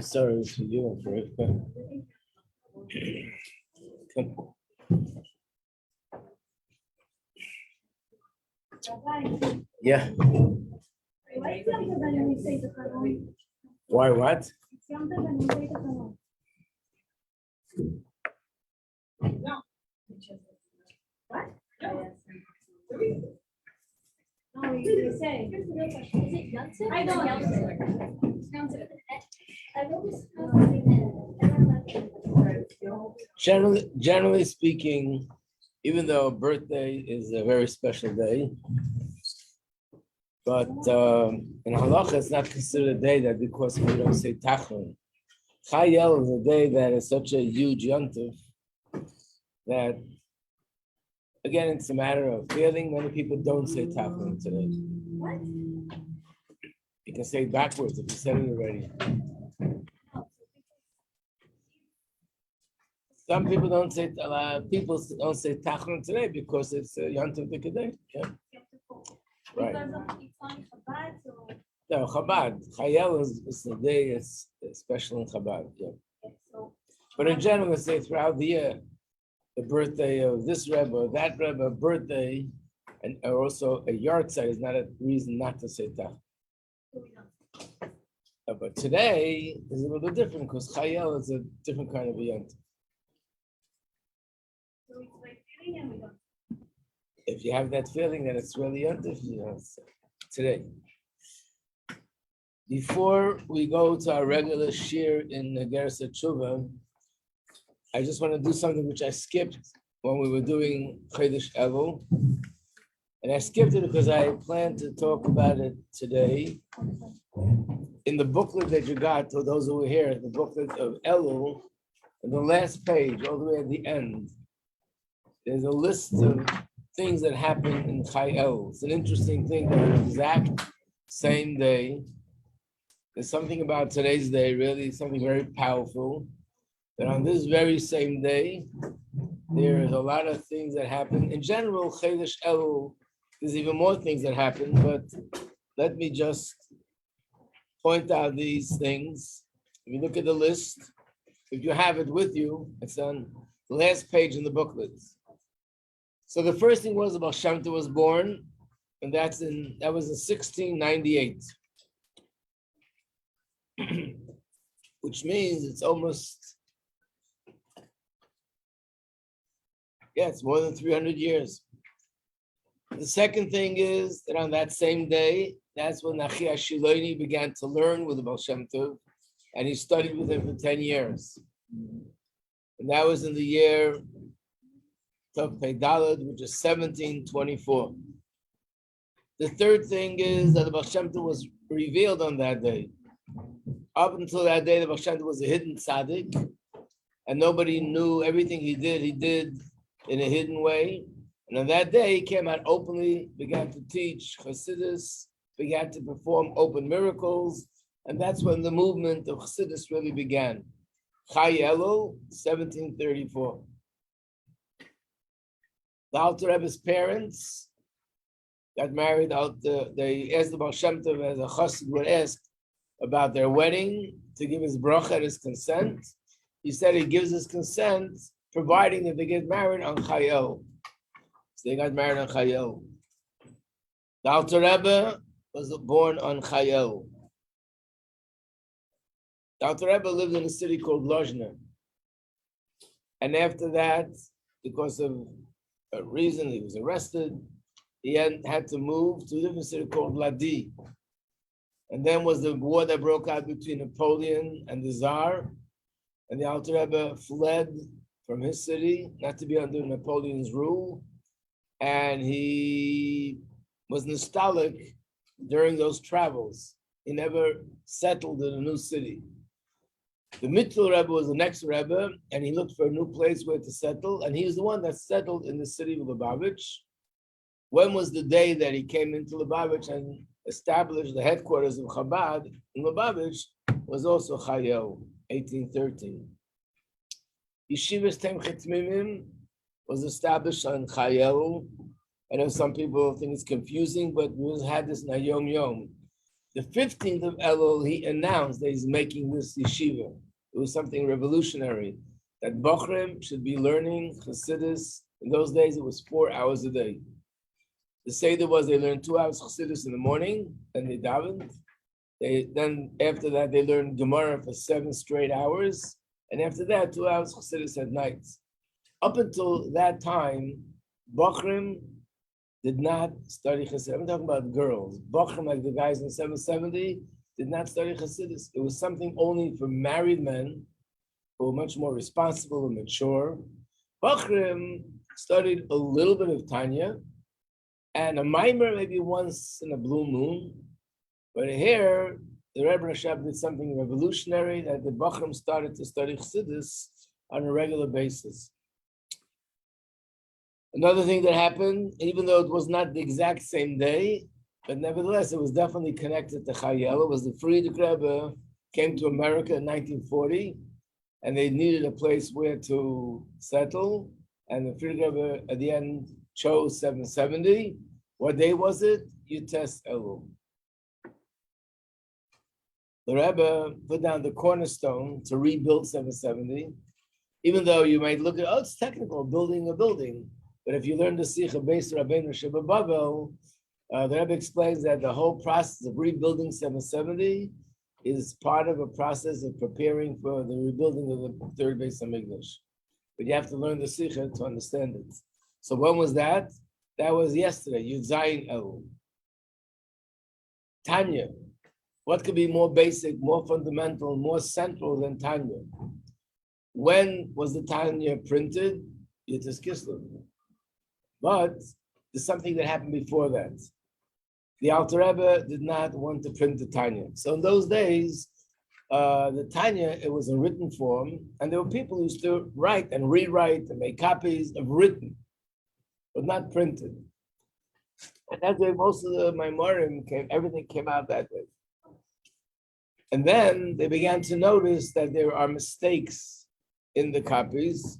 Sorry for you for it, but yeah. Why what? No, you say. I don't Generally speaking, even though a birthday is a very special day, but in halacha it's not considered a day that because we don't say tachon. Chayel is a day that is such a huge yontif that, again, it's a matter of feeling. Many people don't say tachon today. What? You can say it backwards if you said it already. Some people don't say, a lot of people don't say tachon today because it's a yontif day. Yeah. Right. No, Chabad. Chayel is the day it's special in Chabad. Yeah. But in general, we say throughout the year, the birthday of this Rebbe or that Rebbe, birthday, and also a yard site is not a reason not to say tach. But today is a little bit different because Chayel is a different kind of a yont. If you have that feeling that it's really yontif, today. Before we go to our regular shir in Iggeres haTeshuva, I just want to do something which I skipped when we were doing Elul. And I skipped it because I planned to talk about it today. In the booklet that you got, for those who were here, the booklet of Elul, on the last page, all the way at the end, there's a list of things that happen in Elul. It's an interesting thing that on the exact same day, there's something about today's day, really something very powerful, that on this very same day, there's a lot of things that happen. In general, Elul, there's even more things that happen, but let me just point out these things. If you look at the list, if you have it with you, it's on the last page in the booklet. So the first thing was about Shem Tov was born, and that was in 1698. Which means it's almost, it's more than 300 years. The second thing is that on that same day, that's when Nachi Shiloni began to learn with the Baal Shem Tov, and he studied with him for 10 years. And that was in the year Tov Pei Daled, which is 1724. The third thing is that the Baal Shem Tov was revealed on that day. Up until that day, the Baal Shem Tov was a hidden tzaddik, and nobody knew everything he did in a hidden way. And on that day, he came out openly, began to teach Chassidus, began to perform open miracles, and that's when the movement of Chassidus really began. Chai Elul, 1734. The Alter Rebbe's parents got married out. They asked the Baal Shem Tov, as a Chassid would ask, about their wedding, to give his bracha, his consent. He said he gives his consent, providing that they get married on Chayel. So they got married on Chayel. The Alter Rebbe was born on Chayel. The Alter Rebbe lived in a city called Lozhna. And after that, because of a reason, he was arrested. He had to move to a different city called Ladi. And then was the war that broke out between Napoleon and the Tsar. And the Alter Rebbe fled from his city, not to be under Napoleon's rule. And he was nostalgic during those travels. He never settled in a new city. The Mittel Rebbe was the next Rebbe, and he looked for a new place where to settle, and he was the one that settled in the city of Lubavitch. When was the day that he came into Lubavitch and established the headquarters of Chabad in Lubavitch? Was also Chayel, 1813. Yeshivas Temchet Mimim was established on Chayel. I know some people think it's confusing, but we had this in a Yom Yom. The 15th of Elul, he announced that he's making this yeshiva. It was something revolutionary, that Bochrim should be learning Chassidus. In those days, it was 4 hours a day. The Seder was they learned 2 hours Chassidus in the morning, then they davened. Then after that, they learned Gemara for 7 straight hours. And after that, 2 hours Chassidus at night. Up until that time, Bochrim did not study Chassidus. I'm talking about girls. Bochrim, like the guys in 770, did not study Chassidus. It was something only for married men who were much more responsible and mature. Bochrim studied a little bit of Tanya and a mimer maybe once in a blue moon. But here, the Rebbe Rashab did something revolutionary, that the Bochrim started to study Chassidus on a regular basis. Another thing that happened, even though it was not the exact same day, but nevertheless, it was definitely connected to Chayel. It was the Friedrich Rebbe came to America in 1940, and they needed a place where to settle. And the Friedrich Rebbe at the end chose 770. What day was it? Hates Elul. The Rebbe put down the cornerstone to rebuild 770, even though you might look at, oh, it's technical, building a building. But if you learn the Sikha based Rabbeinu Sheba Babel, the Rebbe explains that the whole process of rebuilding 770 is part of a process of preparing for the rebuilding of the third Beis Hamikdash. But you have to learn the Sikha to understand it. So when was that? That was yesterday, Yud Zayin Elul. Tanya. What could be more basic, more fundamental, more central than Tanya? When was the Tanya printed? Yitzhak Kislev. But there's something that happened before that. The Alter Rebbe did not want to print the Tanya. So in those days, the Tanya, it was in written form, and there were people who used to write and rewrite and make copies of written, but not printed. And that's why most of the Maimorim everything came out that way. And then they began to notice that there are mistakes in the copies.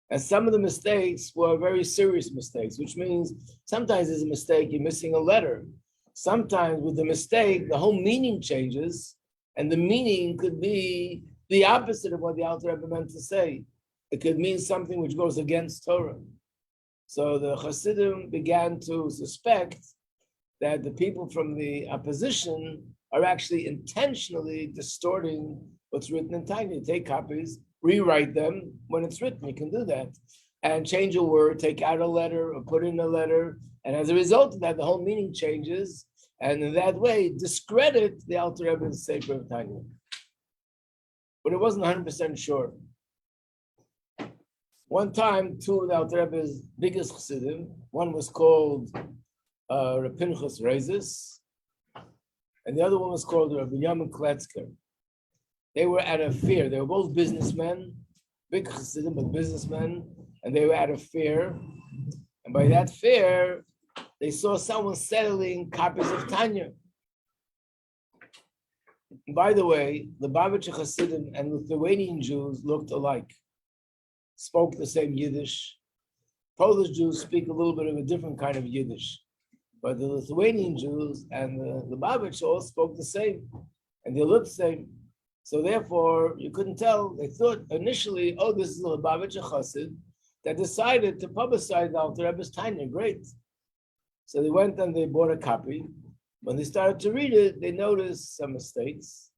And some of the mistakes were very serious mistakes, which means sometimes there's a mistake, you're missing a letter. Sometimes with the mistake, the whole meaning changes, and the meaning could be the opposite of what the Alter Rebbe meant to say. It could mean something which goes against Torah. So the Hasidim began to suspect that the people from the opposition are actually intentionally distorting what's written in Tanya. Take copies, rewrite them when it's written. You can do that. And change a word, take out a letter or put in a letter. And as a result of that, the whole meaning changes. And in that way, discredit the Alter Rebbe's Sefer of Tanya. But it wasn't 100% sure. One time, two of the Alter Rebbe's biggest chassidim, one was called Reb Pinchas Reizes, and the other one was called Rabbi Yamin Kletzker. They were at a fair. They were both businessmen, big chassidim, but businessmen, and they were at a fair. And by that fair, they saw someone selling copies of Tanya. And by the way, the Lubavitcher Hasidim and Lithuanian Jews looked alike, spoke the same Yiddish. Polish Jews speak a little bit of a different kind of Yiddish. But the Lithuanian Jews and the Lubavitcher all spoke the same, and they looked the same. So therefore, you couldn't tell. They thought initially, oh, this is a Lubavitcher Chassid that decided to publicize the Alter Rebbe's Tanya. Great. So they went and they bought a copy. When they started to read it, they noticed some mistakes.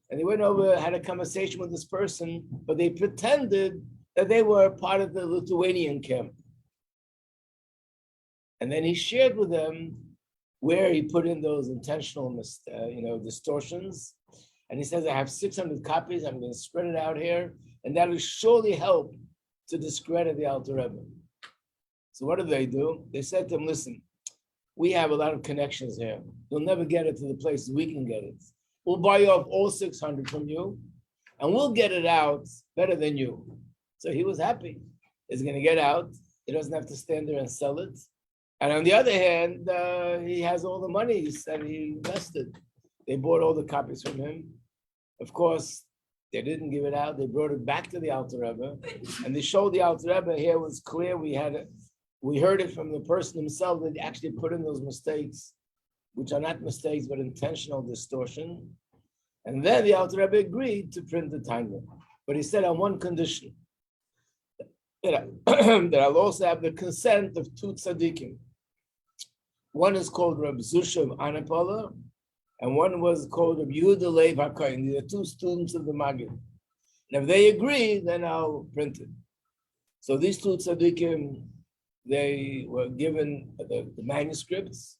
And they went over, had a conversation with this person, but they pretended that they were part of the Lithuanian camp. And then he shared with them where he put in those intentional distortions. And he says, I have 600 copies. I'm going to spread it out here. And that will surely help to discredit the Alter Rebbe. So what did they do? They said to him, listen, we have a lot of connections here. You'll never get it to the places we can get it. We'll buy off all 600 from you. and we'll get it out better than you. So he was happy. He's going to get out. He doesn't have to stand there and sell it. And on the other hand, he has all the money that he invested. They bought all the copies from him. Of course, they didn't give it out. They brought it back to the Alter Rebbe, and they showed the Alter Rebbe. Here was clear. We heard it from the person himself that actually put in those mistakes, which are not mistakes but intentional distortion. And then the Alter Rebbe agreed to print the Tanya, but he said on one condition, that I'll also have the consent of two tzaddikim. One is called Reb Zusha of Anapala, and one was called Reb Yehuda Lev HaKohen. These are two students of the Maggid. And if they agree, then I'll print it. So these two tzaddikim, they were given the manuscripts.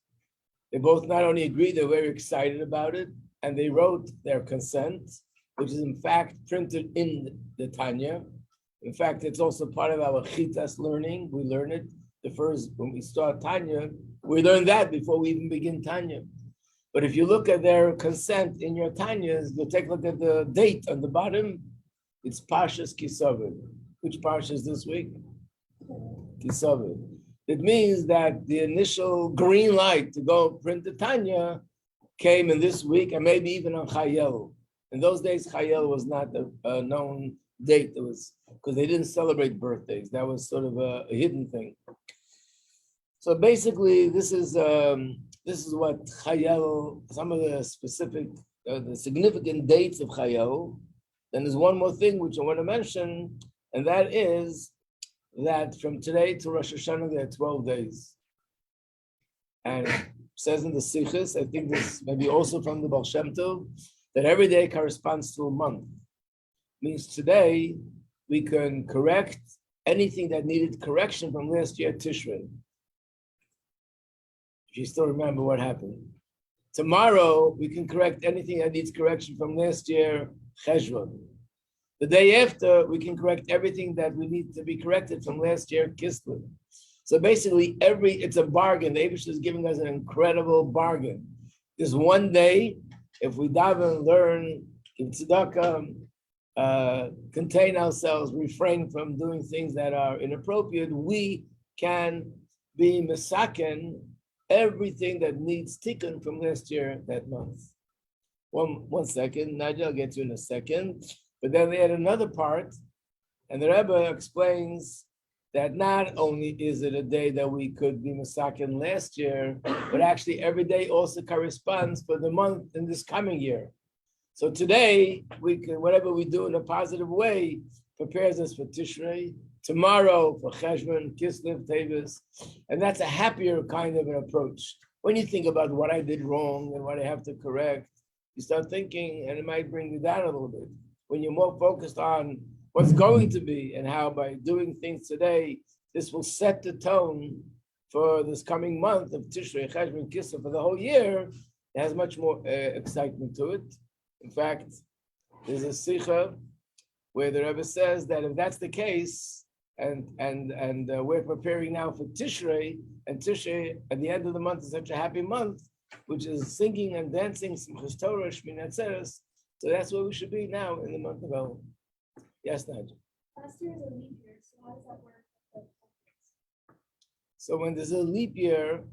They both not only agreed, they were very excited about it, and they wrote their consent, which is in fact printed in the Tanya. In fact, it's also part of our Chitas learning. We learn it when we start Tanya. We learn that before we even begin Tanya. But if you look at their consent in your Tanyas, you'll take a look at the date on the bottom. It's Parshas Kisaved. Which Parsha is this week? Kisaved. It means that the initial green light to go print the Tanya came in this week, and maybe even on Chayel. In those days, Chayel was not a known date. It was because they didn't celebrate birthdays. That was sort of a hidden thing. So basically, this is what Chayel, some of the specific, the significant dates of Chayel. Then there's one more thing which I want to mention, and that is that from today to Rosh Hashanah, there are 12 days. And it says in the Sichos, I think this maybe also from the Baal Shem Tov, that every day corresponds to a month. Means today, we can correct anything that needed correction from last year, Tishrei. If you still remember what happened. Tomorrow, we can correct anything that needs correction from last year, Cheshvan. The day after, we can correct everything that we need to be corrected from last year, Kislev. So basically, it's a bargain. The Eibush is giving us an incredible bargain. This one day, if we daven, learn, give tzedakah, contain ourselves, refrain from doing things that are inappropriate, we can be mesaken everything that needs tikkun from last year, that month. One second, Nadia, I'll get to in a second. But then they had another part, and the Rebbe explains that not only is it a day that we could be mesaken last year, but actually every day also corresponds for the month in this coming year. So today, we can, whatever we do in a positive way, prepares us for Tishrei, tomorrow for Cheshvan, Kislev, Tevis, and that's a happier kind of an approach. When you think about what I did wrong and what I have to correct, you start thinking, and it might bring you down a little bit. When you're more focused on what's going to be and how by doing things today, this will set the tone for this coming month of Tishrei, Cheshvan, Kislev, for the whole year, it has much more excitement to it. In fact, there's a Sikha where the Rebbe says that if that's the case, and we're preparing now for Tishrei, and Tishrei at the end of the month is such a happy month, which is singing and dancing, Simchas Torah, Shmini Atzeres. So that's where we should be now in the month of Elul. Yes, Nadia. Last year is a leap year, so how does that work? So when there's a leap year,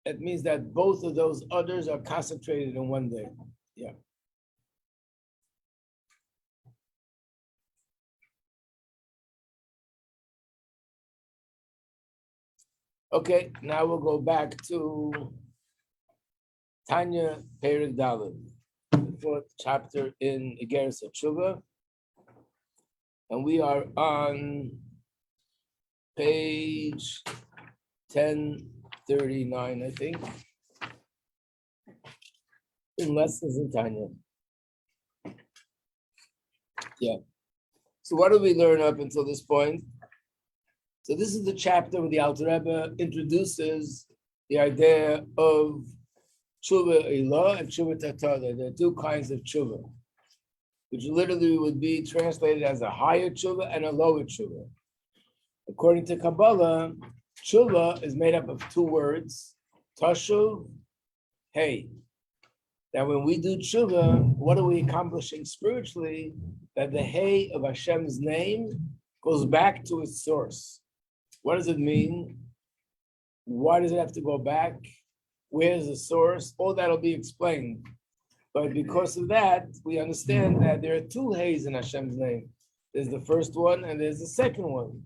it means that both of those others are concentrated in one day. Yeah. Okay, now we'll go back to Tanya Perek Daled, the fourth chapter in Iggeres haTeshuva, and we are on page 1039, I think, in Lessons in Tanya. Yeah. So what did we learn up until this point? So this is the chapter where the Alter Rebbe introduces the idea of tshuva ilah and tshuva tatada. There are two kinds of tshuva, which literally would be translated as a higher tshuva and a lower tshuva. According to Kabbalah, tshuva is made up of two words, tashuv, hey. that when we do tshuva, what are we accomplishing spiritually? That the hey of Hashem's name goes back to its source. What does it mean? Why does it have to go back? Where's the source? All that'll be explained. But because of that, we understand that there are two heys in Hashem's name. There's the first one and there's the second one.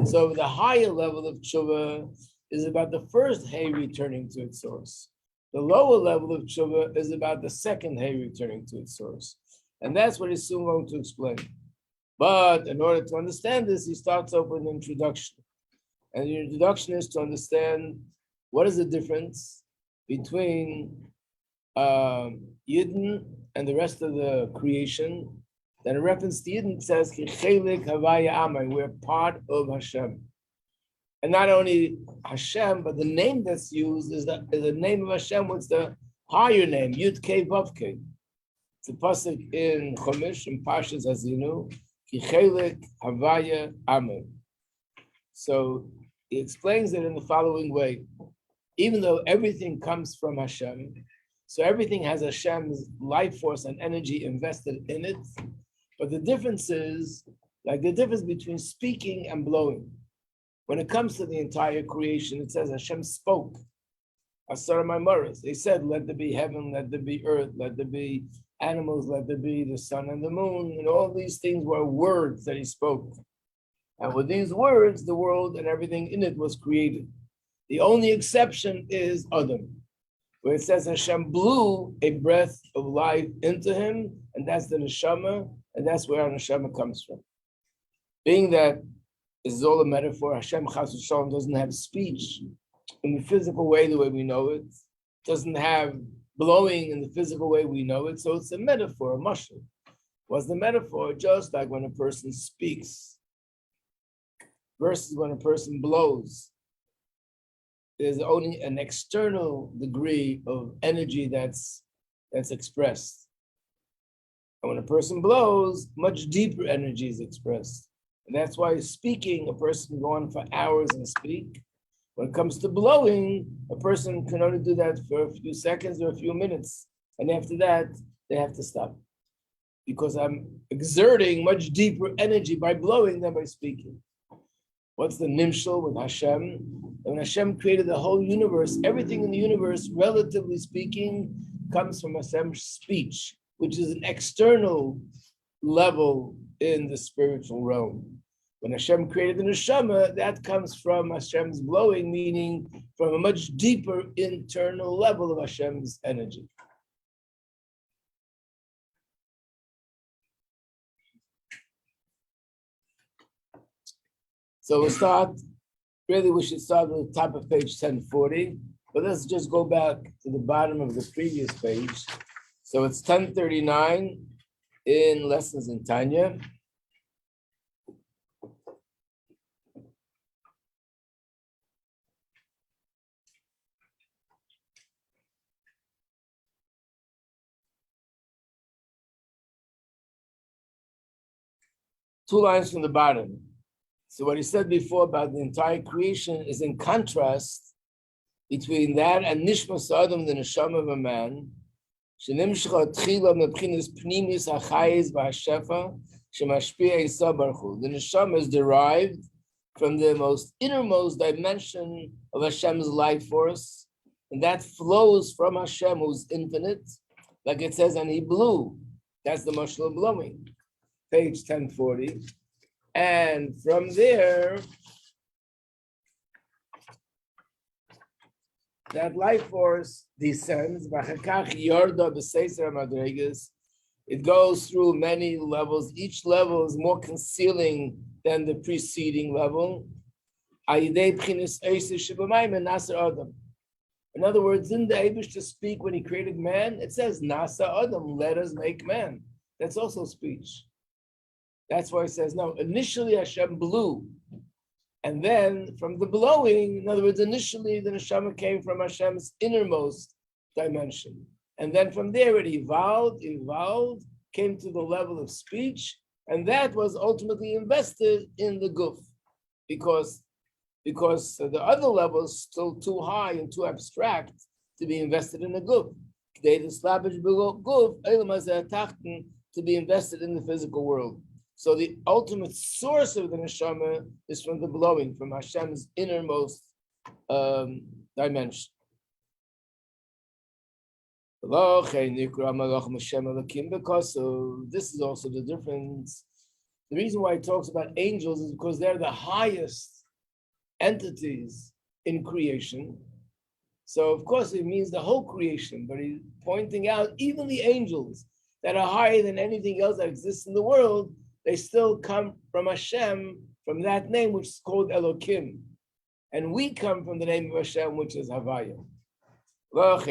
So the higher level of tshuva is about the first hey returning to its source. The lower level of tshuva is about the second hey returning to its source. And that's what he's soon going to explain. But in order to understand this, he starts off with an introduction. And the introduction is to understand what is the difference between Yidden and the rest of the creation. Then a reference to Yidden says, we're part of Hashem. And not only Hashem, but the name that's used is the name of Hashem, what's the higher name, Yud Kei Vav Kei. It's a pasuk in Chumash, in Parshas Hazinu, Ki Chelik Havaya Amen. So he explains it in the following way. Even though everything comes from Hashem, so everything has Hashem's life force and energy invested in it, but the difference is, like the difference between speaking and blowing. When it comes to the entire creation, it says Hashem spoke. Asar Maimaras. They said, let there be heaven, let there be earth, let there be animals, let there be the sun and the moon, and all these things were words that he spoke. And with these words, the world and everything in it was created. The only exception is Adam, where it says Hashem blew a breath of life into him, and that's the neshama, and that's where our neshama comes from. Being that this is all a metaphor, Hashem Chas v'Shalom doesn't have speech in the physical way, the way we know it, doesn't have blowing in the physical way we know it, so it's a metaphor, a mashal. Was the metaphor just like when a person speaks versus when a person blows? There's only an external degree of energy that's expressed. And when a person blows, much deeper energy is expressed. And that's why speaking, a person can go on for hours and speak. When it comes to blowing, a person can only do that for a few seconds or a few minutes. And after that, they have to stop. Because I'm exerting much deeper energy by blowing than by speaking. What's the nimshal with Hashem? And when Hashem created the whole universe, everything in the universe, relatively speaking, comes from Hashem's speech, which is an external level in the spiritual realm. When Hashem created the neshama, that comes from Hashem's blowing, meaning from a much deeper internal level of Hashem's energy. So we should start with the top of page 1040, but let's just go back to the bottom of the previous page. So it's 1039 in Lessons in Tanya. Two lines from the bottom. So what he said before about the entire creation is in contrast between that and Nishmas Adam, the neshama of a man. The neshama is derived from the most innermost dimension of Hashem's life force, and that flows from Hashem, who's infinite, like it says, and he blew. That's the mashal of blowing. Page 1040. And from there, that life force descends. It goes through many levels. Each level is more concealing than the preceding level. In other words, didn't the Eibush to speak when he created man? It says, Nasa Adam, let us make man. That's also speech. That's why it says, no, initially Hashem blew. And then from the blowing, in other words, initially the neshama came from Hashem's innermost dimension. And then from there it evolved, came to the level of speech, and that was ultimately invested in the guf. Because the other level is still too high and too abstract to be invested in the guf. to be invested in the physical world. So the ultimate source of the neshama is from the blowing, from Hashem's innermost dimension. Because so this is also the difference. The reason why it talks about angels is because they're the highest entities in creation. So of course it means the whole creation, but he's pointing out even the angels that are higher than anything else that exists in the world, they still come from Hashem, from that name which is called Elokim. And we come from the name of Hashem, which is Havaya. Let's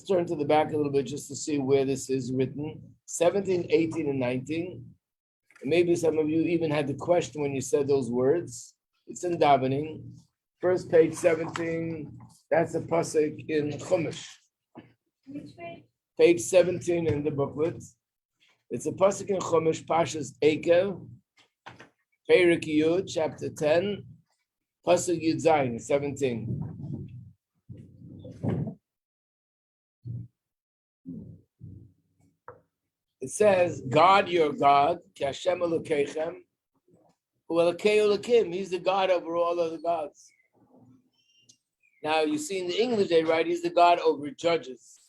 turn to the back a little bit just to see where this is written. 17, 18, and 19. And maybe some of you even had the question when you said those words. It's in davening. First page 17, that's a pasuk in Chumash. Which page? Page 17 in the booklet. It's a pasuk in Chumash, Pashas Eikev, Perek Yud, chapter 10, pasuk Yud Zayin, 17. It says, God, your God, Ki Hashem Elokeichem, Hu Elokei Elokim. He's the God over all other gods. Now, you see in the English, they write, he's the God over judges.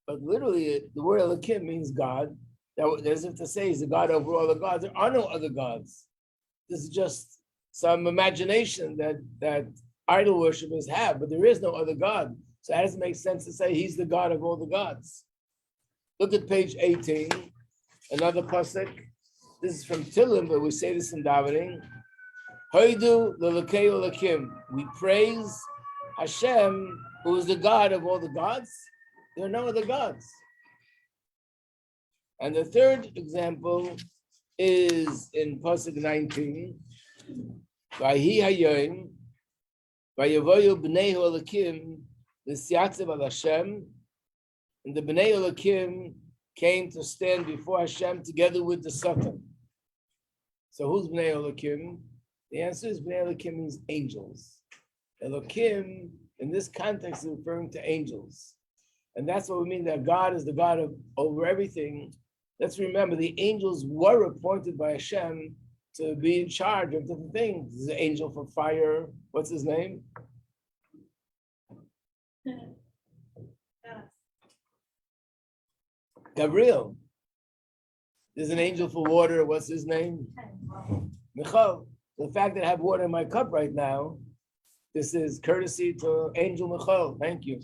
But literally, the word Elokim means God. As if to say he's the God over all the gods. There are no other gods. This is just some imagination that idol worshippers have, but there is no other God. So how does it make sense to say he's the God of all the gods? Look at page 18, another pasuk. This is from Tillim, but we say this in davening. Hoidu l'lokei Elokim. We praise Hashem, who is the God of all the gods. There are no other gods. And the third example is in pasuk 19. Vayhi hayoim, vayavoyu bnei Elokim l'siatzev al Hashem. And the Bnei Elokim came to stand before Hashem together with the Satan. So who's Bnei Elokim? The answer is Bnei Elokim means angels. Elokim, in this context, is referring to angels. And that's what we mean that God is the God of over everything. Let's remember the angels were appointed by Hashem to be in charge of different things. There's an angel for fire. What's his name? Gabriel. There's an angel for water. What's his name? Michal. The fact that I have water in my cup right now, this is courtesy to Angel Michal. Thank you.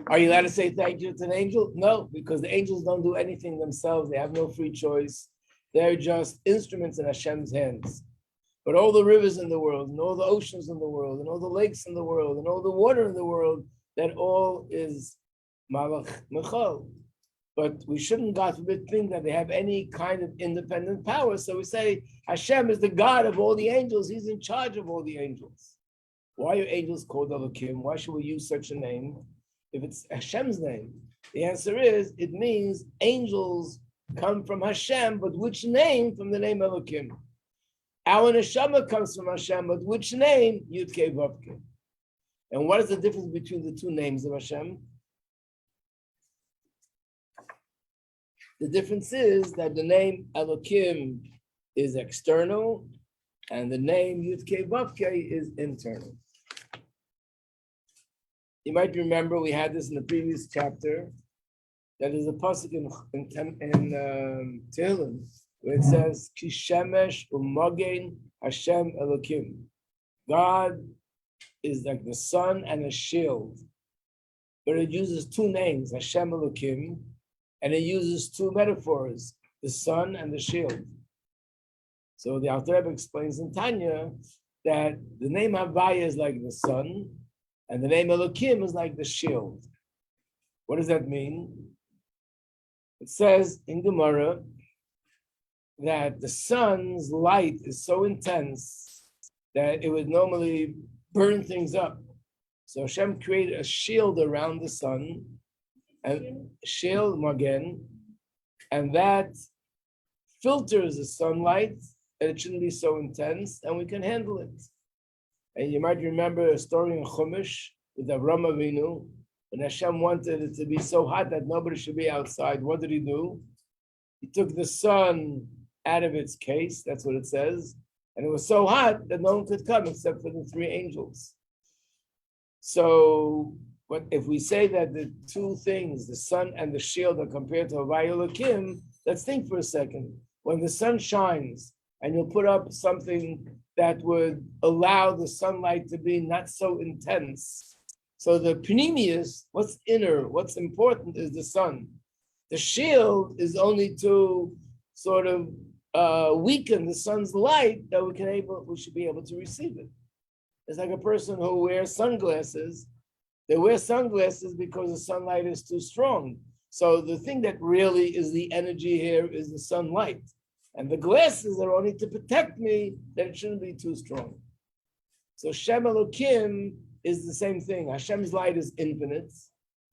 Are you allowed to say thank you to an angel? No, because the angels don't do anything themselves. They have no free choice. They're just instruments in Hashem's hands. But all the rivers in the world, and all the oceans in the world, and all the lakes in the world, and all the water in the world, that all is Malach Michal. But we shouldn't, God forbid, think that they have any kind of independent power. So we say Hashem is the God of all the angels. He's in charge of all the angels. Why are angels called Elokim? Why should we use such a name if it's Hashem's name? The answer is, it means angels come from Hashem, but which name? From the name Elokim. Our neshama comes from Hashem, but which name? Yud Kei Vav Kei. And what is the difference between the two names of Hashem? The difference is that the name Elokim is external, and the name Yud Kei Vav Kei is internal. You might remember we had this in the previous chapter. That is a pasuk in Tehillim where it says Ki Shemesh U'Magen Hashem Elokim. God is like the sun and a shield, but it uses two names, Hashem Elokim. And it uses two metaphors, the sun and the shield. So the Alter Rebbe explains in Tanya that the name Havaya is like the sun, and the name Elokim is like the shield. What does that mean? It says in Gemara that the sun's light is so intense that it would normally burn things up. So Hashem created a shield around the sun, and shield magen, And that filters the sunlight, and it shouldn't be so intense, and we can handle it. And you might remember a story in Chumash with Avraham Avinu, when Hashem wanted it to be so hot that nobody should be outside. What did he do? He took the sun out of its case, that's what it says, and it was so hot that no one could come except for the three angels. So, but if we say that the two things, the sun and the shield, are compared to Havaya Elokim, let's think for a second. When the sun shines and you'll put up something that would allow the sunlight to be not so intense. So the pneumius, what's inner, what's important is the sun. The shield is only to sort of weaken the sun's light that we should be able to receive it. It's like a person who wears sunglasses. They wear sunglasses because the sunlight is too strong. So the thing that really is the energy here is the sunlight. And the glasses are only to protect me that it shouldn't be too strong. So Shem Elokim is the same thing. Hashem's light is infinite,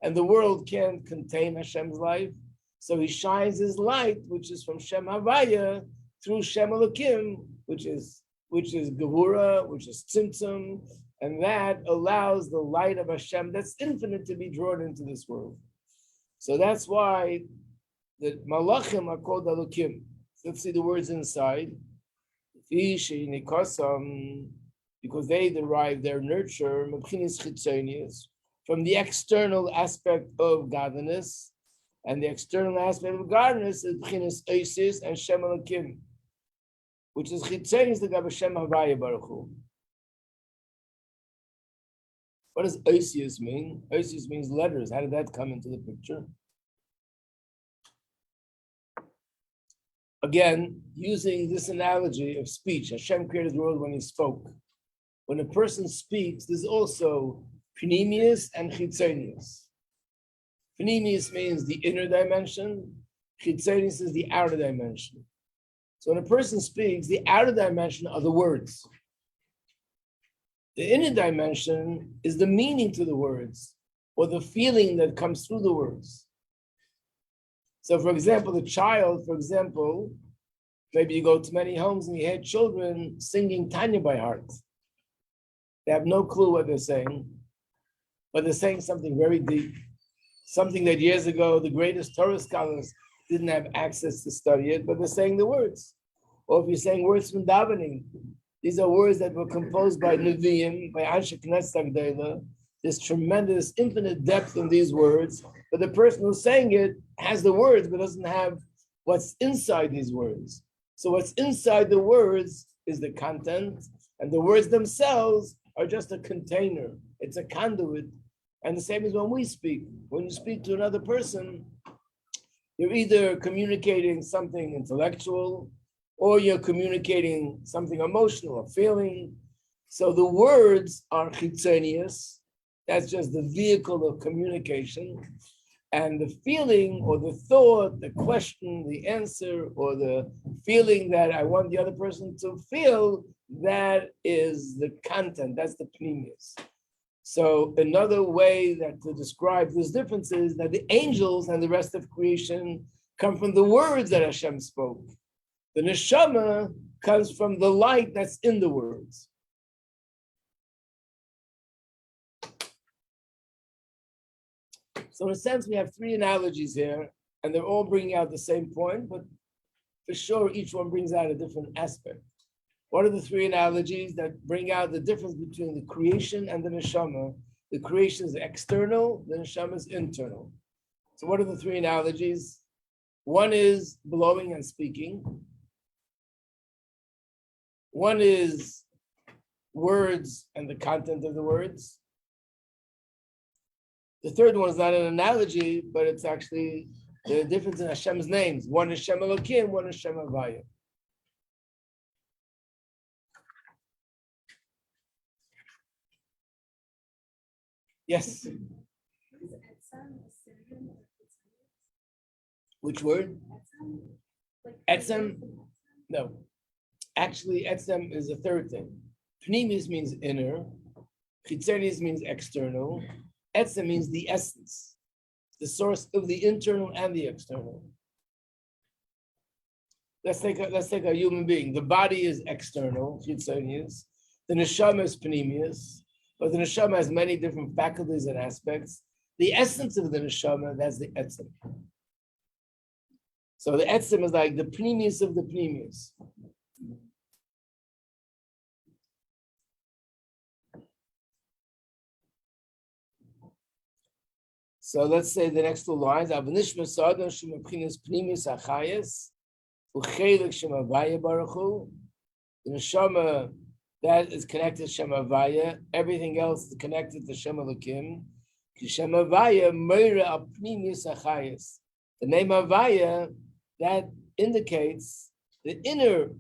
and the world can't contain Hashem's light. So he shines his light, which is from Shem Havaya, through Shem Elokim, which is Gevura, which is Tzimtzum, and that allows the light of Hashem that's infinite to be drawn into this world. So that's why the Malachim are called Elokim. Let's see the words inside. Because they derive their nurture from the external aspect of godliness, and the external aspect of godliness is B'chinas Oisis and Shem Elokim, which is Chitzonius the Hashem Havaya Baruch Hu. What does Oisius mean? Oisius means letters. How did that come into the picture? Again, using this analogy of speech, Hashem created the world when he spoke. When a person speaks, there's also Pneumius and Chitzonius. Pneumius means the inner dimension, Chitzonius is the outer dimension. So when a person speaks, the outer dimension are the words. The inner dimension is the meaning to the words, or the feeling that comes through the words. So for example, the child, maybe you go to many homes and you hear children singing Tanya by heart. They have no clue what they're saying, but they're saying something very deep, something that years ago the greatest Torah scholars didn't have access to study it, but they're saying the words. Or if you're saying words from davening, these are words that were composed by Nevi'im, by Anshe Knesset Agdela. There's tremendous, infinite depth in these words, but the person who's saying it has the words, but doesn't have what's inside these words. So what's inside the words is the content, and the words themselves are just a container. It's a conduit. And the same as when we speak. When you speak to another person, you're either communicating something intellectual, or you're communicating something emotional, a feeling. So the words are chitzonius. That's just the vehicle of communication. And the feeling or the thought, the question, the answer, or the feeling that I want the other person to feel, that is the content, that's the pneumius. So another way that to describe this difference is that the angels and the rest of creation come from the words that Hashem spoke. The neshama comes from the light that's in the words. So in a sense, we have three analogies here, and they're all bringing out the same point, but for sure, each one brings out a different aspect. What are the three analogies that bring out the difference between the creation and the neshama? The creation is external, the neshama is internal. So what are the three analogies? One is blowing and speaking. One is words and the content of the words. The third one is not an analogy, but it's actually the difference in Hashem's names. One is Shem Elokim, one is Shem Havaya. Yes. Which word? Etzem? No. Actually, etzem is a third thing. Pnimis means inner. Chitzonius means external. Etzem means the essence, the source of the internal and the external. let's take a human being. The body is external, chitzonius. The neshama is panemius, but the neshama has many different faculties and aspects. The essence of the neshama, that's the etzem. So the etzem is like the panemius of the panemius. So let's say the next two lines. The neshama that is connected to Shem Havaya. Everything else is connected to Shem Elokim. Shem Havaya meira al pnimius achayis. The name Havaya that indicates the inner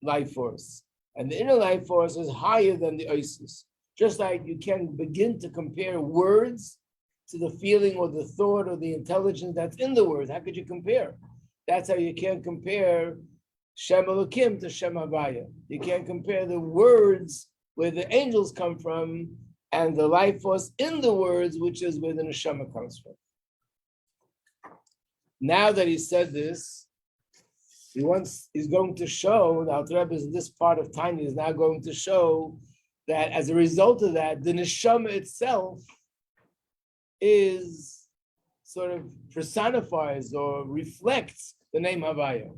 life force, and the inner life force is higher than the Isis. Just like you can begin to compare words to the feeling or the thought or the intelligence that's in the words. How could you compare? That's how you can't compare Shem Elokim to Shem Havaya. You can't compare the words where the angels come from and the life force in the words, which is where the neshama comes from. Now that he said this, he's going to show, the Alter Rebbe in this part of Tanya is now going to show that as a result of that, the neshama itself is sort of personifies or reflects the name Havaya.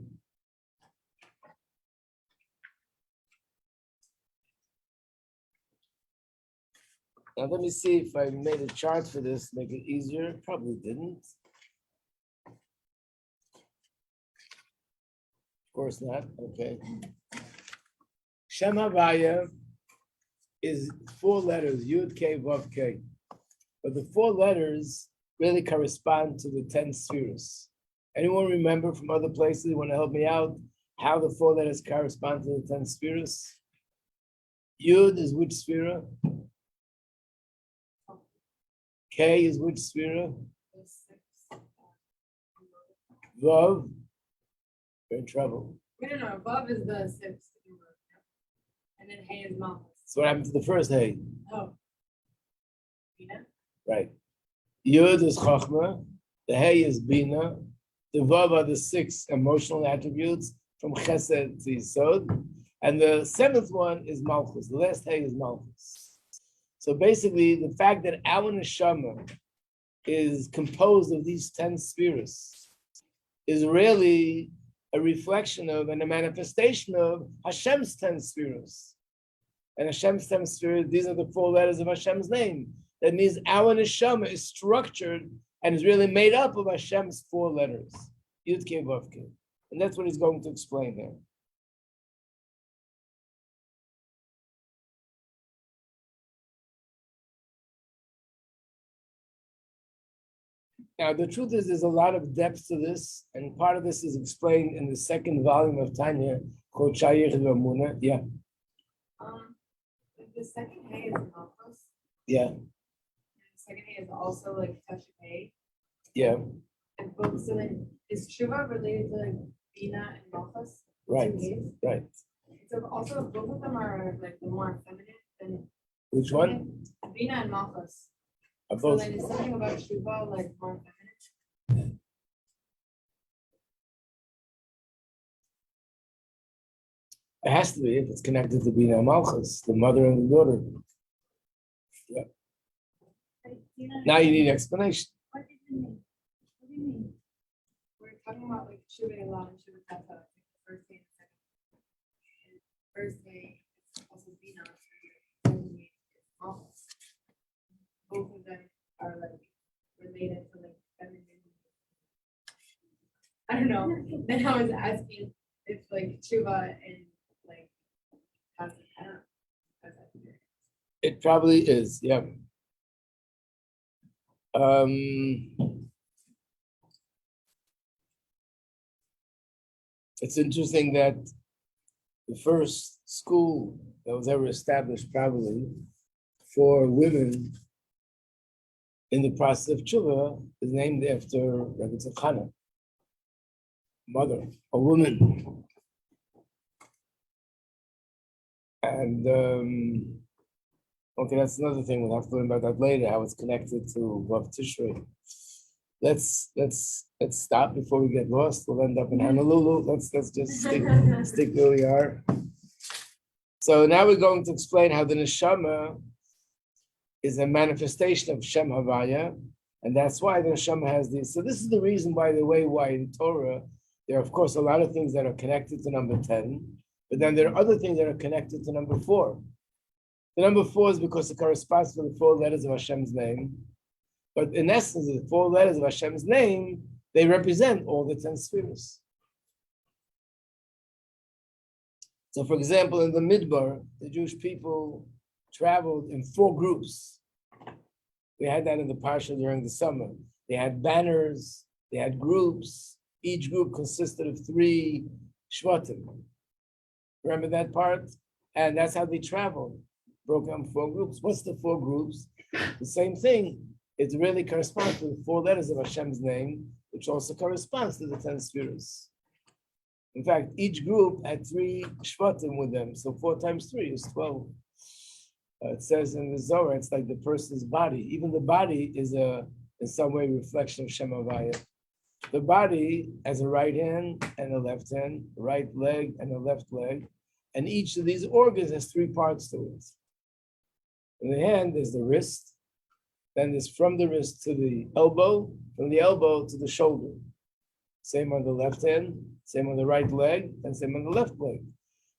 Now let me see if I made a chart for this, make it easier. Probably didn't. Of course not. Okay. Shem Havaya is 4 letters, Yud K Vav K. But the 4 letters really correspond to the 10 spheres. Anyone remember from other places? You want to help me out? How the 4 letters correspond to the 10 spheres? Yud is which sphere? K is which sphere? Vav. You're in trouble. No. Vav is the 6th. And then Hey is Malchus. So what happened to the first Hey? Oh. Bina? Right. Yud is Chachma. The Hey is Bina. The Vav are the 6 emotional attributes from Chesed to Yisod. And the 7th one is Malchus. The last Hey is Malchus. So basically, the fact that our neshama is composed of these 10 spheres is really a reflection of and a manifestation of Hashem's 10 spheres. And Hashem's 10 spheres, these are the 4 letters of Hashem's name. That means our neshama is structured and is really made up of Hashem's 4 letters. Yud Kei Vav Kei. And that's what he's going to explain there. Now, the truth is, there's a lot of depth to this, and part of this is explained in the 2nd volume of Tanya, called Shayich V'Amuna. Yeah. The second Hey is Malchus. Yeah. And the second Hey is also like Teshuvah. Yeah. And both, so then is Tshuva related to like Bina and Malchus? Right. Right. So also both of them are like the more feminine than Which one? Bina and Malchus. Are So both. then is something about Tshuva like more feminine? It has to be if it's connected to Bina and Malchus, the mother and the daughter. Yeah. Now you need an explanation. What do you mean? What do you mean? We're talking about like Tshuva Elul and Tshuva Tata, like the first day and the second. And first day is also Bina, second day is Malchus. Both of them are like related to like feminine. I don't know. Then I was asking if like Tshuva and like I don't know. It probably is, yeah. It's interesting that the first school that was ever established probably for women in the process of tshuva is named after Rabbi Tzachana, mother, a woman. And okay, that's another thing. We'll have to learn about that later, how it's connected to Vav Tishrei. let's stop before we get lost. We'll end up in Honolulu. Let's just stick where we are. So now we're going to explain how the neshama is a manifestation of Shem Havaya, and that's why the neshama has these. So this is the reason, by the way, why in Torah there are, of course, a lot of things that are connected to number 10, but then there are other things that are connected to number 4. The number 4 is because it corresponds to the 4 letters of Hashem's name. But in essence, the 4 letters of Hashem's name, they represent all the 10 spheres. So for example, in the Midbar, the Jewish people traveled in 4 groups. We had that in the Parsha during the summer. They had banners, they had groups. Each group consisted of 3 shvatim. Remember that part? And that's how they traveled. Broke up in 4 groups. What's the 4 groups? The same thing. It really corresponds to the 4 letters of Hashem's name, which also corresponds to the 10 spheres. In fact, each group had 3 shvatim with them. So 4 times 3 is 12. It says in the Zohar, it's like the person's body. Even the body is in some way, reflection of Shem Havaya. The body has a right hand and a left hand, a right leg and a left leg. And each of these organs has 3 parts to it. In the hand, there's the wrist. Then there's from the wrist to the elbow, from the elbow to the shoulder. Same on the left hand, same on the right leg, and same on the left leg.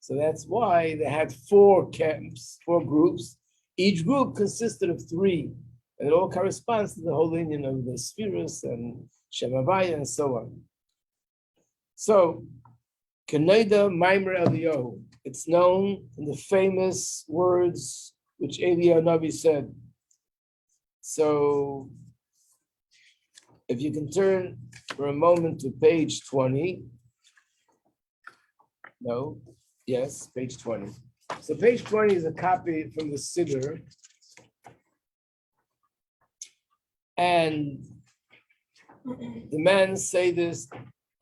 So that's why they had 4 camps, 4 groups. Each group consisted of 3, and it all corresponds to the whole union of the spheres and Shem Havaya and so on. So, Keneda Maimer Eliyahu. It's known in the famous words which Eliyahu Navi said. So, if you can turn for a moment to page 20. No, yes, page 20. So page 20 is a copy from the Siddur. And the men say this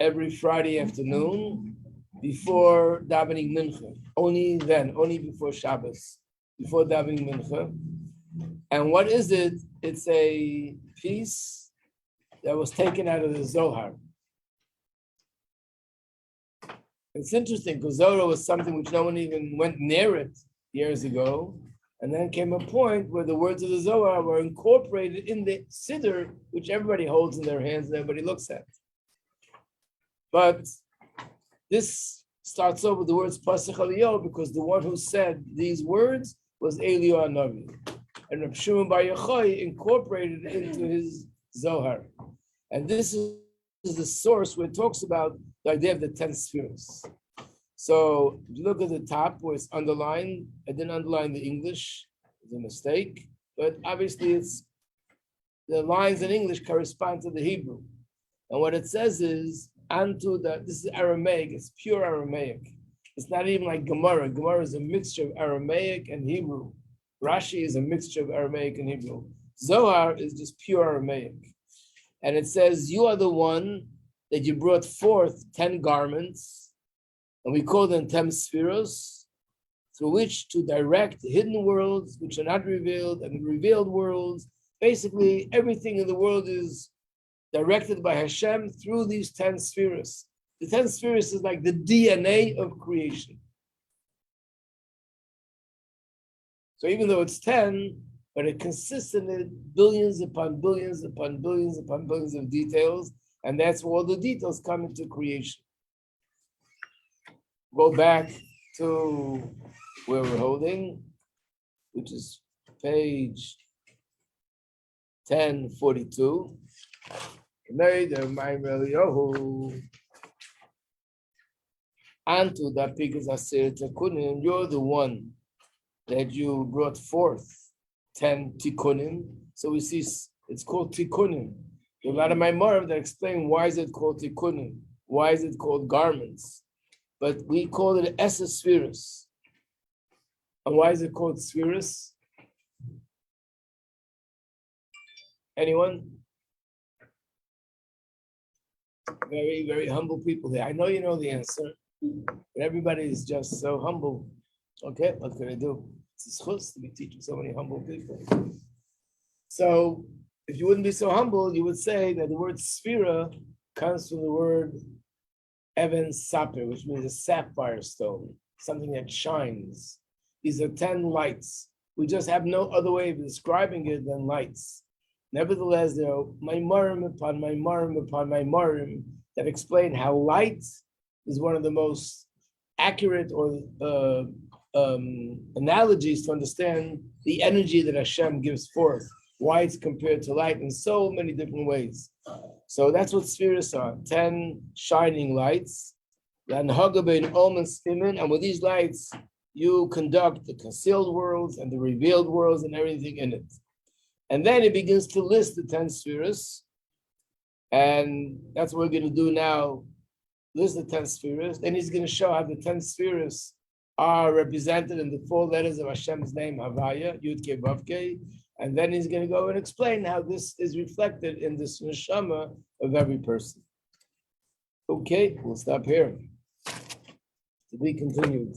every Friday afternoon before davening mincha. Only then, only before Shabbos, before davening mincha. And what is it? It's a piece that was taken out of the Zohar. It's interesting because Zohar was something which no one even went near it years ago. And then came a point where the words of the Zohar were incorporated in the Siddur, which everybody holds in their hands and everybody looks at. But this starts off with the words Pasach Eliyahu because the one who said these words was Eliyahu Navi. And Reb Shimon Bar Yochai incorporated it into his Zohar. And this is the source where it talks about the idea of the 10 spheres. So if you look at the top where it's underlined, I didn't underline the English, it's a mistake, but obviously it's the lines in English correspond to the Hebrew. And what it says is, this is Aramaic, it's pure Aramaic. It's not even like Gemara. Gemara is a mixture of Aramaic and Hebrew. Rashi is a mixture of Aramaic and Hebrew. Zohar is just pure Aramaic. And it says, you are the one that you brought forth 10 garments, and we call them 10 spheros, through which to direct the hidden worlds, which are not revealed, and the revealed worlds. Basically, everything in the world is directed by Hashem through these 10 spheros. The 10 spheros is like the DNA of creation. So even though it's 10, but it consists in billions upon billions upon billions upon billions of details, and that's where all the details come into creation. Go back to where we're holding, which is page 1042. Antu da pikas aser tikunim, you're the one that you brought forth 10 tikkunim. So we see it's called tikkunim. There are a lot of Maimarim that explain why is it called tikkunim, why is it called garments, but we call it Esa spheres. And why is it called spheres? Anyone? Very, very humble people here. I know you know the answer, but everybody is just so humble. Okay, what can I do? It's a chus to be teaching so many humble people. So if you wouldn't be so humble, you would say that the word sphera comes from the word Even Saper, which means a sapphire stone, something that shines. These are 10 lights. We just have no other way of describing it than lights. Nevertheless, there are maimarim upon maimarim upon maimarim that explain how light is one of the most accurate or analogies to understand the energy that Hashem gives forth, why it's compared to light in so many different ways. So that's what spheres are, 10 shining lights. And with these lights, you conduct the concealed worlds and the revealed worlds and everything in it. And then it begins to list the 10 spheres. And that's what we're going to do now, list the 10 spheres. Then he's going to show how the 10 spheres are represented in the 4 letters of Hashem's name, Havaya, Yud Ke Vav Ke. And then he's going to go and explain how this is reflected in this neshama of every person. Okay, we'll stop here. To be continued.